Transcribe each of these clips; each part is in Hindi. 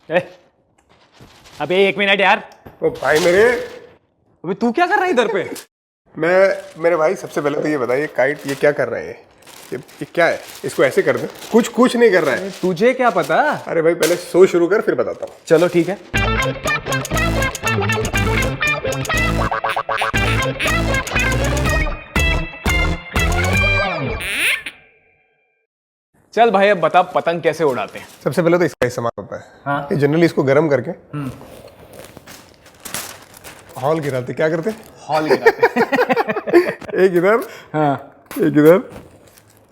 ए, अबे 1 मिनट यार। ओ भाई मेरे, अबे तू क्या कर रहा है इधर पे? मेरे भाई सबसे पहले तो ये बताइए काइट ये क्या कर रहे हैं? ये क्या है? इसको ऐसे कर दे। कुछ नहीं कर रहा है। तुझे क्या पता? अरे भाई पहले शो शुरू कर फिर बताता हूँ। चलो ठीक है। चल भाई अब बता पतंग कैसे उड़ाते हैं। सबसे पहले तो इसका इस्तेमाल होता है। हाँ। ये जनरली इसको गर्म करके हॉल गिराते। क्या करते? हॉल गिराते हैं। एक इधर, हाँ एक इधर,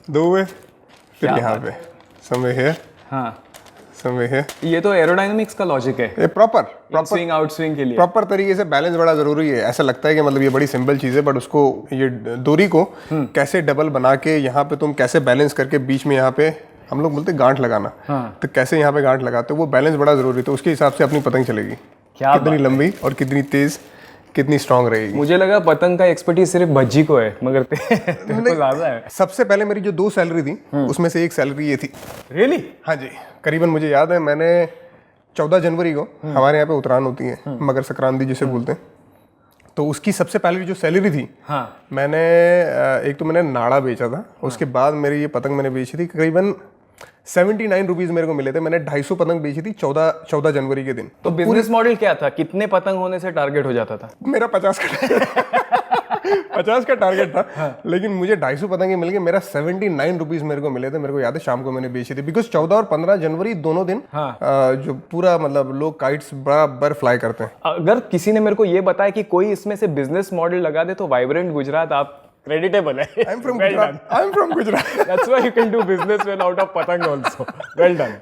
दो हुए, फिर क्या यहाँ बात पे समय है, हाँ। समय है। ये तो एरोडायनामिक्स का लॉजिक है। ये प्रॉपर स्विंग आउट स्विंग के लिए प्रॉपर तरीके से बैलेंस बड़ा जरूरी है। ऐसा लगता है कि मतलब ये बड़ी सिंपल चीज है, बट उसको ये डोरी को कैसे डबल बना के यहाँ पे तुम कैसे बैलेंस करके बीच में यहाँ पे हम लोग बोलते हैं गांठ लगाना। हाँ। तो कैसे यहाँ पे गांठ लगाते हो वो बैलेंस बड़ा जरूरी है। तो उसके हिसाब से अपनी पतंग चलेगी क्या कितनी लंबी और कितनी तेज, कितनी स्ट्रांग रहेगी। मुझे लगा पतंग का एक्सपर्टीज सिर्फ भज्जी को है, मगर तेरे को ज्यादा है। सबसे पहले मेरी जो 2 सैलरी थी उसमें से एक सैलरी ये थी। रियली? हाँ जी, करीबन मुझे याद है मैंने 14 जनवरी को हमारे यहाँ पे उत्तरायण होती है, मकर संक्रांति जिसे बोलते हैं। तो उसकी सबसे पहले जो सैलरी थी, हाँ। मैंने एक तो मैंने नाड़ा बेचा था। उसके बाद मेरी ये पतंग मैंने बेची थी करीबन 79 रुपीज मेरे को मिले थे। मैंने 250 पतंग बेची थी 14 जनवरी के दिन। तो बिजनेस मॉडल क्या था? कितने पतंग होने से टारगेट हो जाता था? मेरा 50 का टारगेट था। हाँ। लेकिन मुझे 250 पतंगे मिल गए। मेरा 79 रुपीज मेरे को मिले थे। मेरे को याद है शाम को मैंने बेची थी, बिकॉज 14 और 15 जनवरी दोनों दिन हाँ। जो पूरा मतलब लोग काइट्स बराबर फ्लाई करते हैं। अगर किसी ने मेरे को ये बताया कि कोई इसमें से बिजनेस मॉडल लगा दे तो वाइब्रेंट गुजरात आप क्रेडिटेबल है। I am from Gujarat. That's why you can do business well out of पतंग also. Well done.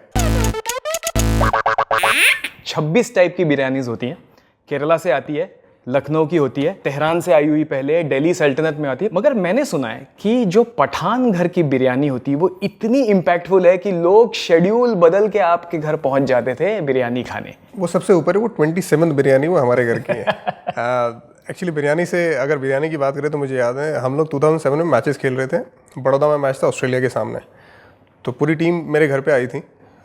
26 टाइप की बिरयानीज होती हैं। केरला से आती है, लखनऊ की होती है, तेहरान से आई हुई पहले, दिल्ली सल्तनत में आती है। मगर मैंने सुना है कि जो पठान घर की बिरयानी होती है वो इतनी इम्पैक्टफुल है कि लोग शेड्यूल बदल के आपके घर पहुंच जाते थे बिरयानी खाने। वो सबसे ऊपर है, वो 27th बिरयानी वो हमारे घर की है। एक्चुअली बिरयानी से अगर बिरयानी की बात करें तो मुझे याद है हम लोग 2007 में मैचेस खेल रहे थे। बड़ौदा में मैच था ऑस्ट्रेलिया के सामने। तो पूरी टीम मेरे घर पे आई थी।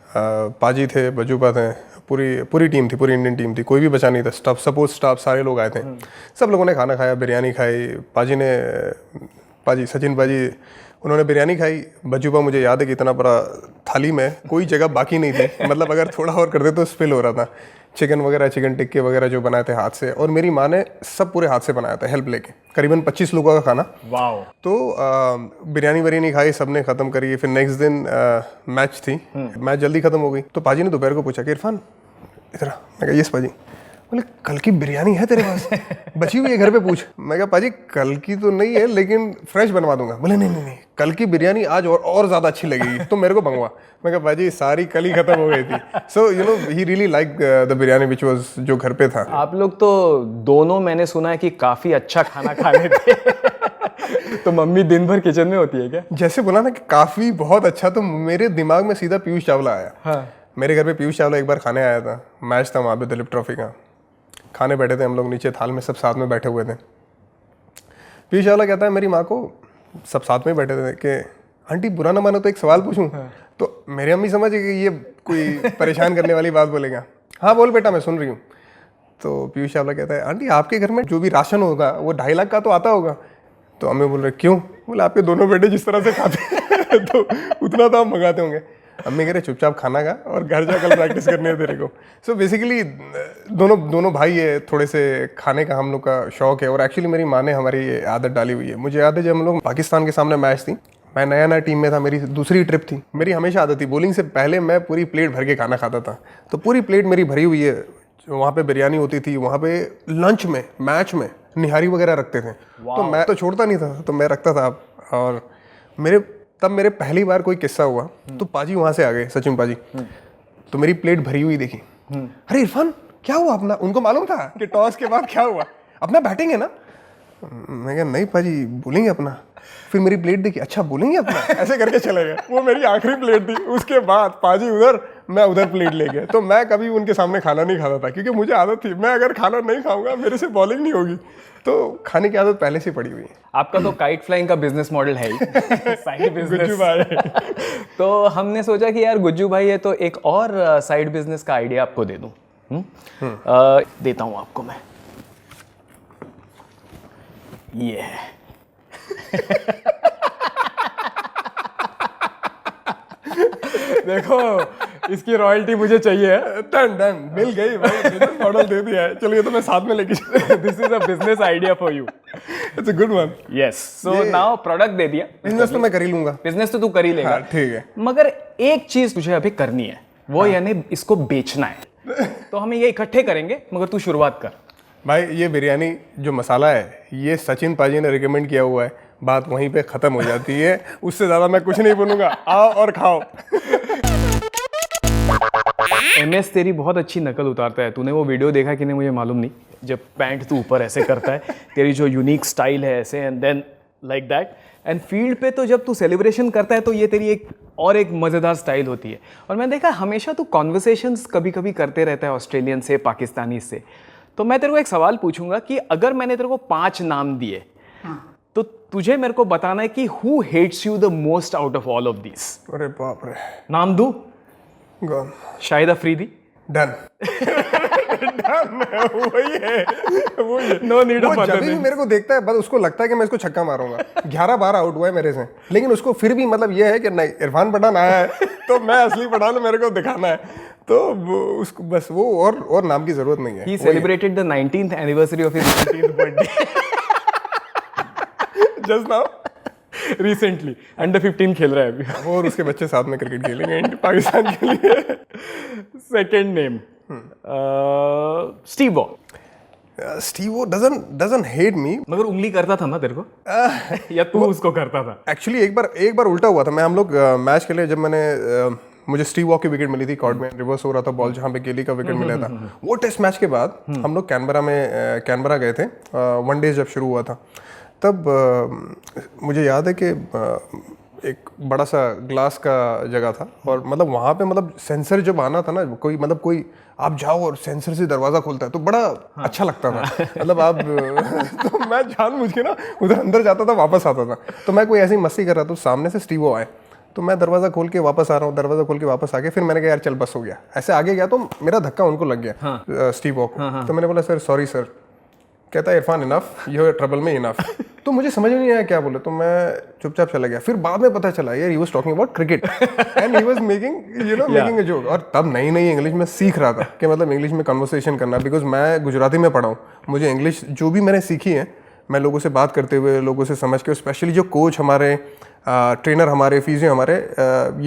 पाजी थे, बजूपा थे, पूरी टीम थी, पूरी इंडियन टीम थी, कोई भी बचा नहीं था। स्टाफ, सपोर्ट स्टाफ सारे लोग आए थे। सब लोगों ने खाना खाया, बिरयानी खाई। सचिन पाजी उन्होंने बिरयानी खाई। बजूपा मुझे याद है कि इतना बड़ा थाली में कोई जगह बाकी नहीं थी। मतलब अगर थोड़ा और कर दे तो स्पिल हो रहा था। चिकन वगैरह, चिकन टिक्के वगैरह जो बनाए थे हाथ से, और मेरी माँ ने सब पूरे हाथ से बनाया था हेल्प लेके। करीबन 25 लोगों का खाना। वाओ। तो बिरयानी खाई, सबने खत्म करी। फिर नेक्स्ट दिन मैच थी। मैच जल्दी खत्म हो गई। तो पाजी ने दोपहर को पूछा कि इरफान इधर आ। मैं कहा यस पाजी। बोले कल की बिरयानी है तेरे पास? बची हुई है घर पे पूछ। मैं कहा पाजी कल की तो नहीं है लेकिन फ्रेश बनवा दूंगा। बोले नहीं, कल की बिरयानी आज और ज्यादा अच्छी लगेगी, तो मेरे को मंगवा। मैं कहा पाजी सारी कल ही खत्म हो गई थी। So you know he really like the biryani which was जो घर पे था। आप लोग तो दोनों मैंने सुना है कि काफी अच्छा खाना खा लेते हैं। तो मम्मी दिन भर किचन में होती है क्या? जैसे बोला ना कि काफी बहुत अच्छा, तो मेरे दिमाग में सीधा पीयूष चावला आया। हाँ। मेरे घर पे पीयूष चावला एक बार खाने आया था। मैच था वहाँ पे दिलीप ट्रॉफी का। खाने बैठे थे हम लोग नीचे थाल में, सब साथ में बैठे हुए थे। पीयूष चावला कहता है मेरी माँ को, सब साथ में बैठे थे, कि आंटी बुरा ना मानो तो एक सवाल पूछूं? तो मेरी अम्मी समझ गई कि ये कोई परेशान करने वाली बात बोलेगा। हाँ बोल बेटा मैं सुन रही हूँ। तो पीयूष चावला कहता है आंटी आपके घर में जो भी राशन होगा वो 2.5 लाख का तो आता होगा। तो अम्मी बोल रहे क्यों? बोले आपके दोनों बेटे जिस तरह से खाते तो उतना तो हम मंगाते होंगे। अम्मी कह रहे चुपचाप खाना खा और घर जाकर प्रैक्टिस करने है तेरे को। सो बेसिकली दोनों भाई है, थोड़े से खाने का हम लोग का शौक है। और एक्चुअली मेरी माँ ने हमारी ये आदत डाली हुई है। मुझे याद है जब हम लोग पाकिस्तान के सामने मैच थी, मैं नया टीम में था, मेरी दूसरी ट्रिप थी। मेरी हमेशा आदत थी बॉलिंग से पहले मैं पूरी प्लेट भर के खाना खाता था। तो पूरी प्लेट मेरी भरी हुई है। वहाँ पे बिरयानी होती थी, वहाँ पे लंच में, मैच में निहारी वगैरह रखते थे। तो मैं तो छोड़ता नहीं था, तो मैं रखता था। और मेरे पहली बार कोई किस्सा हुआ तो पाजी वहाँ से आ गए, सचिन पाजी। तो मेरी प्लेट भरी हुई देखी। अरे इरफान क्या हुआ अपना? उनको मालूम था कि टॉस के बाद क्या हुआ, अपना बैटिंग है ना। मैं कहा नहीं पाजी बोलेंगे अपना। फिर मेरी प्लेट देखी, अच्छा बोलेंगे अपना, ऐसे करके चले गए। वो मेरी आखिरी प्लेट थी। उसके बाद पाजी उधर, मैं उधर प्लेट ले गया। तो मैं कभी उनके सामने खाना नहीं खाता था क्योंकि मुझे आदत थी, मैं अगर खाना नहीं खाऊंगा मेरे से बॉलिंग नहीं होगी। तो खाने की आदत पहले से पड़ी हुई है। आपका तो काइट फ्लाइंग का बिजनेस मॉडल है ही, साइड गुज्जू बिजनेस। भाई। तो हमने सोचा कि यार गुज्जू भाई है तो एक और साइड बिजनेस का आइडिया आपको दे दूं। देता हूं आपको मैं, ये है। देखो इसकी रॉयल्टी मुझे चाहिए। डन मिल गई भाई, बिजनेस मॉडल दे दिया है। चलो ये तो मैं साथ में लेके चलूं। This is a business idea for you. It's a good one. Yes, so now product दे दिया, बिजनेस तो मैं कर ही लूंगा। बिजनेस तो तू कर ही लेगा। हाँ, ठीक है। मगर एक चीज तुझे अभी करनी है, वो यानी इसको बेचना है। तो हम ये इकट्ठे करेंगे, मगर तू शुरुआत कर। भाई ये बिरयानी जो मसाला है ये सचिन पाजी ने रिकमेंड किया हुआ है, बात वहीं पे खत्म हो जाती है। उससे ज़्यादा मैं कुछ नहीं बोलूँगा, आओ और खाओ। MS तेरी बहुत अच्छी नकल उतारता है। तूने वो वीडियो देखा कि नहीं मुझे मालूम नहीं, जब पैंट तू ऊपर ऐसे करता है, तेरी जो यूनिक स्टाइल है ऐसे, and then like that. And field पे तो जब तू सेलिब्रेशन करता है तो ये तेरी एक मज़ेदार स्टाइल होती है। और मैंने देखा हमेशा तू कॉन्वर्सेशंस कभी कभी करते रहता है ऑस्ट्रेलियन से, पाकिस्तानी से। तो मैं तेरे को एक सवाल पूछूंगा कि अगर मैंने तेरे को 5 नाम दिए, तो तुझे मेरे को बताना है कि who hates you the most out of all of this. अरे बाप रे। नाम दूं? गॉन। शाहिद अफरीदी। डन। वही है। नो नीड ऑफ जब भी मेरे को देखता है बस उसको लगता है कि मैं इसको छक्का मारूंगा। 11 बार आउट हुआ है मेरे से, लेकिन उसको फिर भी मतलब ये है कि नहीं, इरफान पठान आया है तो मैं असली पठान मेरे को दिखाना है। तो उसको बस वो और नाम की जरूरत नहीं है। He celebrated the 19th anniversary of his 19th birthday just now recently. Under 15 खेल रहा है अभी। और उसके बच्चे साथ में क्रिकेट खेलेंगे पाकिस्तान के लिए। Second name, Steve Waugh. Steve doesn't hate me. मगर उंगली करता था ना तेरे को, या तू उसको करता था? एक्चुअली एक बार उल्टा हुआ था। हम लोग मैच खेले, जब मैंने मुझे स्टीव वॉ की विकेट मिली थी कॉर्ड में, रिवर्स हो रहा था बॉल, जहाँ पे गेली का विकेट मिला था। वो टेस्ट मैच के बाद हम लोग कैनबरा गए थे, वनडे जब शुरू हुआ था। तब मुझे याद है कि एक बड़ा सा ग्लास का जगह था, और मतलब वहाँ पे मतलब सेंसर जब आना था ना, कोई आप जाओ और सेंसर से दरवाज़ा खोलता है तो बड़ा अच्छा लगता था। मतलब आप तो मैं जानबूझ के ना उधर अंदर जाता था, वापस आता था। तो मैं कोई ऐसी मस्ती कर रहा था, सामने से स्टीव आए, तो मैं दरवाज़ा खोल के वापस आ रहा हूँ, दरवाज़ा खोल के वापस आ गया। फिर मैंने कहा यार चल बस हो गया, ऐसे आगे गया तो मेरा धक्का उनको लग गया, स्टीव वॉ को। तो मैंने बोला सर सॉरी सर। कहता है Irfan enough, you are trouble में इनफ। तो मुझे समझ में नहीं आया क्या बोले, तो मैं चुपचाप चला गया। फिर बाद में पता चला यार he was talking about cricket and he was making a joke. और तब नई इंग्लिश में सीख रहा था कि मतलब इंग्लिश में कन्वर्सेशन करना, बिकॉज मैं गुजराती में पढ़ा हूँ। मुझे इंग्लिश जो भी मैंने सीखी है, मैं लोगों से बात करते हुए, लोगों से समझ के, स्पेशली जो कोच हमारे, ट्रेनर हमारे, फिजियो हमारे,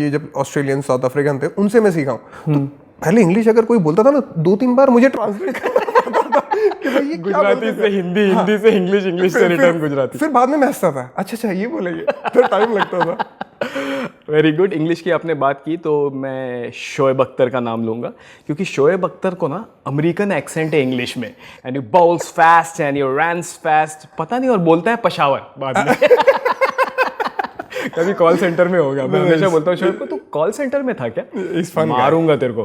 ये जब ऑस्ट्रेलियन साउथ अफ्रीकन थे, उनसे मैं सीखा हूँ। तो पहले इंग्लिश अगर कोई बोलता था ना, 2-3 बार मुझे ट्रांसलेट करना पड़ता था कि भाई ये गुजराती से हिंदी, हिंदी से इंग्लिश, इंग्लिश से रिटर्न गुजराती। फिर बाद में मैं हंसता था, अच्छा ये बोलेंगे, तो टाइम लगता था। Very good. इंग्लिश की आपने बात की तो मैं शोएब अख्तर का नाम लूंगा, क्योंकि शोएब अख्तर को ना अमेरिकन एक्सेंट है इंग्लिश में, and you bowls fast and you runs fast, पता नहीं, और बोलता है पशावर बाद में। कभी कॉल सेंटर में होगा, मैं हमेशा बोलता हूँ शोएब को, तू कॉल सेंटर में था क्या? मारूंगा तेरे को।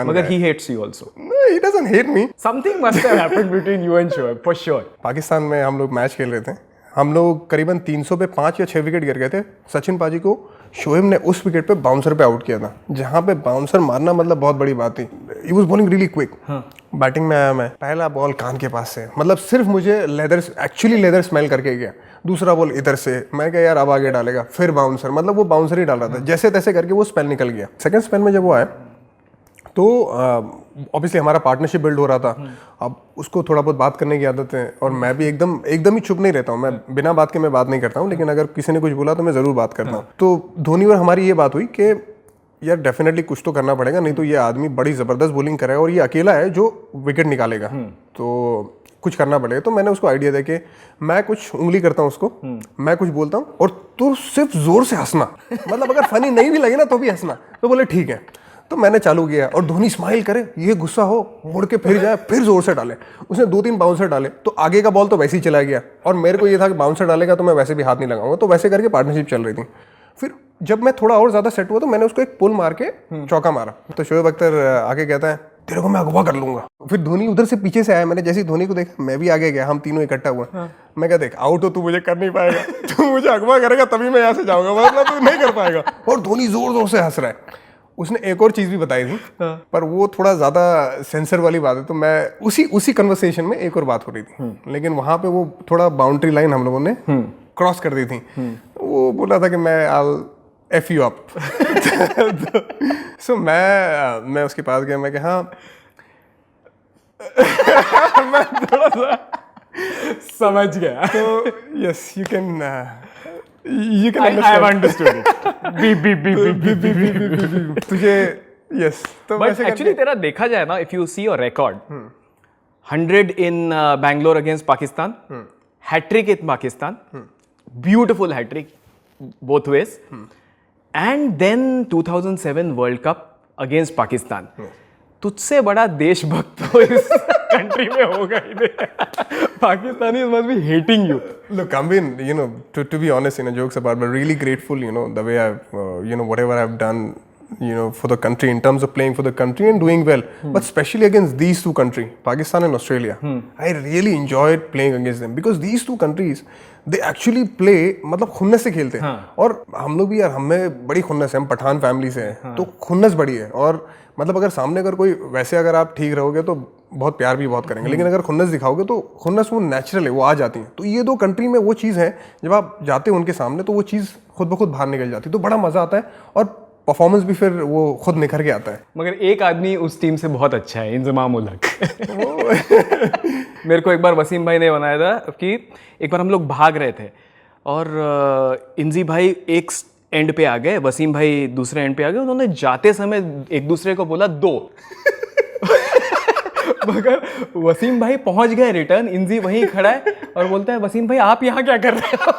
मगर he hates you also. No, he doesn't hate me. Something must have happened between you and Shoaib, for sure. Pakistan में हम लोग मैच खेल रहे थे, हम लोग करीबन 300 पे 5 या 6 विकेट गिर गए थे। सचिन पाजी को शोएब ने उस विकेट पे बाउंसर पे आउट किया था, जहाँ पे बाउंसर मारना मतलब बहुत बड़ी बात थी। He was bowling really quick. Batting में आया मैं, पहला बॉल कान के पास से, मतलब सिर्फ मुझे लेदर स्मेल करके गया। दूसरा बॉल इधर से, मैं क्या यार अब आगे डालेगा, फिर बाउंसर, मतलब वो बाउंसर ही डाल रहा था। जैसे तैसे करके वो स्पेल निकल गया। सेकंड स्पेल में जब वो आया तो ऑब्वियसली हमारा पार्टनरशिप बिल्ड हो रहा था। अब उसको थोड़ा बहुत बात करने की आदत है, और मैं भी एकदम ही चुप नहीं रहता हूँ। मैं बिना बात के मैं बात नहीं करता हूँ, लेकिन अगर किसी ने कुछ बोला तो मैं ज़रूर बात करता हूँ। तो धोनी और हमारी ये बात हुई कि यार डेफिनेटली कुछ तो करना पड़ेगा, नहीं तो ये आदमी बड़ी ज़बरदस्त बॉलिंग करेगा और ये अकेला है जो विकेट निकालेगा, तो कुछ करना पड़ेगा। तो मैंने उसको आइडिया दिया कि मैं कुछ उंगली करता हूँ उसको, मैं कुछ बोलता हूँ और तू सिर्फ जोर से हंसना, मतलब अगर फनी नहीं भी लगे ना तो भी हंसना। तो बोले ठीक है। तो मैंने चालू किया और धोनी स्माइल करे, ये गुस्सा हो, मुड़ के फिर जाए, फिर जोर से डाले। उसने 2-3 बाउंसर डाले, तो आगे का बॉल तो वैसे ही चला गया, और मेरे को ये था कि बाउंसर डालेगा तो मैं वैसे भी हाथ नहीं लगाऊंगा। तो वैसे करके पार्टनरशिप चल रही थी। फिर जब मैं थोड़ा और ज़्यादा सेट हुआ तो मैंने उसको एक पुल मार के चौका मारा। तो शोएब अख्तर आगे कहता है तेरे को मैं अगवा कर लूंगा। फिर धोनी उधर से पीछे से आया, मैंने जैसे ही धोनी को देखा मैं भी आगे गया, हम तीनों इकट्ठा हुए। मैं कहा देख आउट हो तू मुझे कर नहीं पाएगा, तू मुझे अगवा करेगा तभी मैं यहाँ से जाऊंगा, वरना तू नहीं कर पाएगा। और धोनी जोर जोर से हंस रहा है। उसने एक और चीज़ भी बताई थी पर वो थोड़ा ज़्यादा सेंसर वाली बात है, तो मैं उसी कन्वर्सेशन में एक और बात हो रही थी, लेकिन वहाँ पे वो थोड़ा बाउंड्री लाइन हम लोगों ने क्रॉस कर दी थी। वो बोला था कि मैं I'll F you up। सो मैं उसके पास गया, मैं कहा हाँ मैं थोड़ा सा समझ गया। तो yes you can I have understood it। तुझे यस तो बट एक्चुअली तेरा देखा जाए ना, if you see your record, 100 in Bangalore against Pakistan, hattrick in Pakistan, beautiful hattrick both ways, and then 2007 world cup against Pakistan. तुझसे बड़ा देशभक्त तो इस कंट्री में होगा ही नहीं। Pakistanis must be hating you. Look, I'm being, to be honest, jokes apart, but really grateful, the way I've, whatever I've done, for the country in terms of playing for the country and doing well. But especially against these two countries, Pakistan and Australia, I really enjoyed playing against them because these two countries, they actually play, मतलब खुन्नस से खेलते हैं। और हम लोग भी यार, हमें बड़ी खुन्नस है, हम पठान फैमिली से हैं, तो खुन्नस बड़ी है। और मतलब अगर सामने अगर कोई वैसे अगर आप ठीक रहोगे तो बहुत प्यार भी बहुत करेंगे, लेकिन अगर खुन्नस दिखाओगे तो खुन्नस वो नेचुरल है, वो आ जाती है। तो ये दो कंट्री में वो चीज़ है, जब आप जाते हो उनके सामने तो वो चीज़ खुद ब खुद बाहर निकल जाती है, तो बड़ा मज़ा आता है और परफॉर्मेंस भी फिर वो खुद निखर के आता है। मगर एक आदमी उस टीम से बहुत अच्छा है, इंजमाम उल हक। मेरे को एक बार वसीम भाई ने बनाया था कि एक बार हम लोग भाग रहे थे और इंजी भाई एक एंड पे आ गए, वसीम भाई दूसरे एंड पे आ गए। उन्होंने जाते समय एक दूसरे को बोला 2 मगर वसीम भाई पहुंच गए रिटर्न, इंजी वहीं खड़ा है और बोलता है वसीम भाई आप यहाँ क्या कर रहे हो?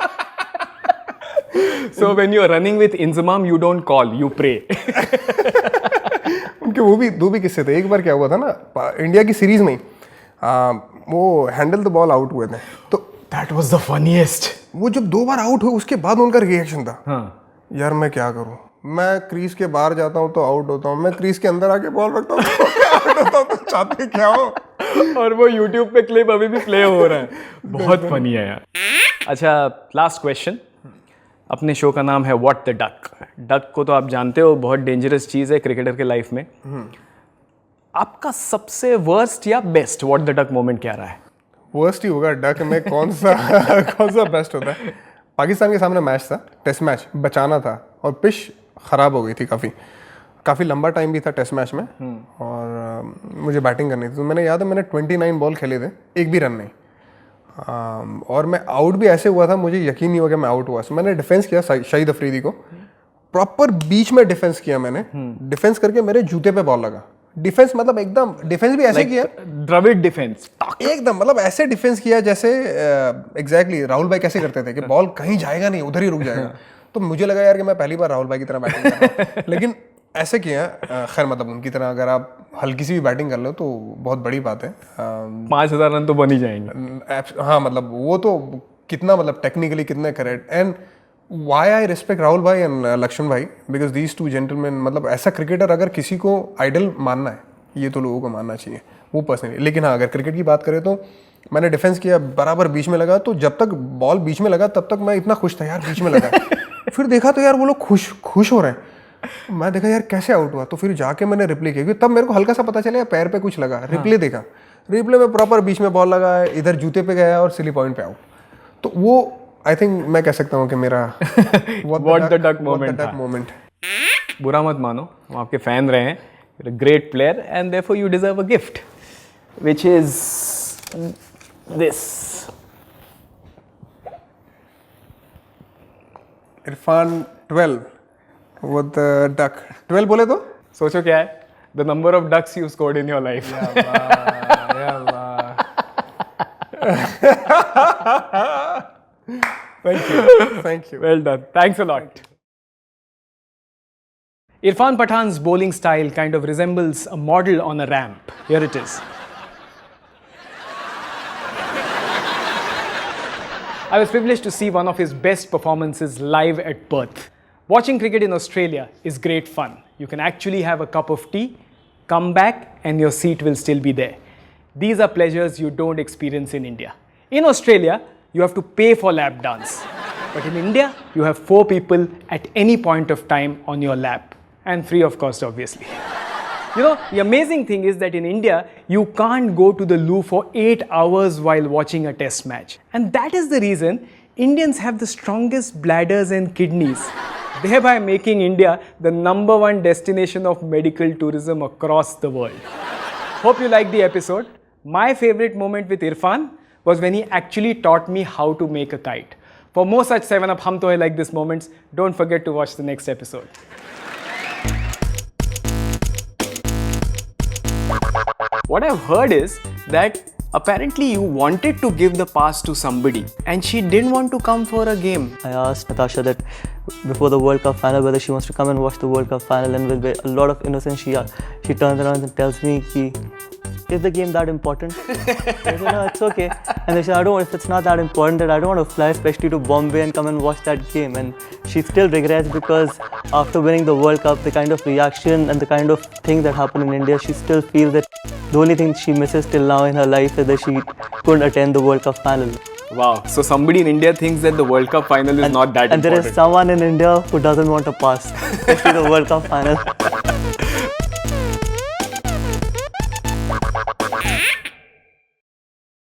So when you are running with Inzamam, you don't call, you pray। उनके वो भी 2 किस्से थे। एक बार क्या हुआ था ना, इंडिया की सीरीज में वो हैंडल द बॉल आउट हुए थे, तो That was the funniest। वो जब 2 बार आउट हुए उसके बाद उनका रिएक्शन था, हाँ यार मैं क्या करूं, मैं क्रीज के बाहर जाता हूं तो आउट होता हूं, मैं क्रीज के अंदर आके बॉल रखता हूं तो आउट होता हूं, तो चाहते क्या हो? और वो YouTube पे क्लिप अभी भी प्ले हो रहा है, बहुत फनी है यार। अच्छा, लास्ट क्वेश्चन। अपने शो का नाम है व्हाट द डक। डक को तो आप जानते हो, बहुत डेंजरस चीज़ है क्रिकेटर के लाइफ में। आपका सबसे वर्स्ट या best what the duck moment क्या रहा है? वर्स्ट ही होगा, डक में कौन सा बेस्ट होता है? पाकिस्तान के सामने मैच था, टेस्ट मैच, बचाना था और पिच ख़राब हो गई थी, काफ़ी लंबा टाइम भी था टेस्ट मैच में, और मुझे बैटिंग करनी थी। तो मैंने याद है मैंने 29 बॉल खेले थे, एक भी रन नहीं, और मैं आउट भी ऐसे हुआ था, मुझे यकीन नहीं हुआ कि मैं आउट हुआ। मैंने डिफेंस किया शाहिद अफरीदी को, प्रॉपर बीच में डिफेंस किया मैंने, डिफेंस करके मेरे जूते पे बॉल लगा। डिफेंस मतलब एकदम डिफेंस भी ऐसे किया, द्रविड़ डिफेंस एकदम, मतलब ऐसे डिफेंस किया जैसे एग्जैक्टली राहुल भाई कैसे करते थे कि बॉल कहीं जाएगा नहीं, उधर ही रुक जाएगा। तो मुझे लगा यार कि मैं पहली बार राहुल भाई की तरह बैटिंग कर रहा हूं, लेकिन ऐसे किया। खैर मतलब उनकी तरह अगर आप हल्की सी भी बैटिंग कर लो तो बहुत बड़ी बात है। 5000 रन तो बन ही जाएंगे। हाँ मतलब वो तो कितना, मतलब टेक्निकली कितने correct. And why I respect Rahul भाई एंड लक्ष्मण भाई, बिकॉज दीज 2 जेंटलमैन, मतलब ऐसा क्रिकेटर अगर किसी को आइडल मानना है, ये तो लोगों को मानना चाहिए, वो पर्सनली। लेकिन हाँ, अगर क्रिकेट की बात करें तो मैंने डिफेंस किया, बराबर बीच में लगा, तो जब तक बॉल बीच में लगा तब तक मैं इतना खुश था यार बीच में लगा। फिर देखा तो यार वो लोग खुश हो रहे हैं, मैं देखा यार कैसे आउट हुआ। तो फिर जाके मैंने रिप्ले किया, तब मेरे को हल्का सा पता चला पैर पे कुछ लगा। रिप्ले देखा, रिप्ले में प्रॉपर बीच में बॉल लगा है, इधर जूते पे गया और सिली पॉइंट पे आउट। तो वो आई थिंक मैं कह सकता हूँ कि मेरा व्हाट द डक मोमेंट। बुरा मत मानो, हम आपके फैन रहे हैं, you're a great player and therefore you deserve a gift, which is this। Irfan 12 what the duck 12 बोले तो सोचो क्या है, the number of ducks you scored in your life। Thank you. Well done. Thanks a lot. Irfan Pathan's bowling style kind of resembles a model on a ramp. Here it is. I was privileged to see one of his best performances live at Perth. Watching cricket in Australia is great fun. You can actually have a cup of tea, come back, and your seat will still be there. These are pleasures you don't experience in India. In Australia, you have to pay for lap dance. But in India, you have 4 people at any point of time on your lap. And free of cost, obviously. You know, the amazing thing is that in India, you can't go to the loo for 8 hours while watching a test match. And that is the reason Indians have the strongest bladders and kidneys, thereby making India the #1 destination of medical tourism across the world. Hope you liked the episode. My favorite moment with Irfan was when he actually taught me how to make a kite. For more such 7up Hum To Hai like this moments, don't forget to watch the next episode. What I've heard is that apparently you wanted to give the pass to somebody and she didn't want to come for a game. I asked Natasha that before the World Cup final whether she wants to come and watch the World Cup final, and with a lot of innocence she turns around and tells me, is the game that important? I said, no, it's okay. And they said, if it's not that important, then I don't want to fly especially to Bombay and come and watch that game. And she still regrets because after winning the World Cup, the kind of reaction and the kind of things that happen in India, she still feels that the only thing she misses till now in her life is that she couldn't attend the World Cup final. Wow, so somebody in India thinks that the World Cup final is not that important. And there is someone in India who doesn't want to pass, especially the World Cup final.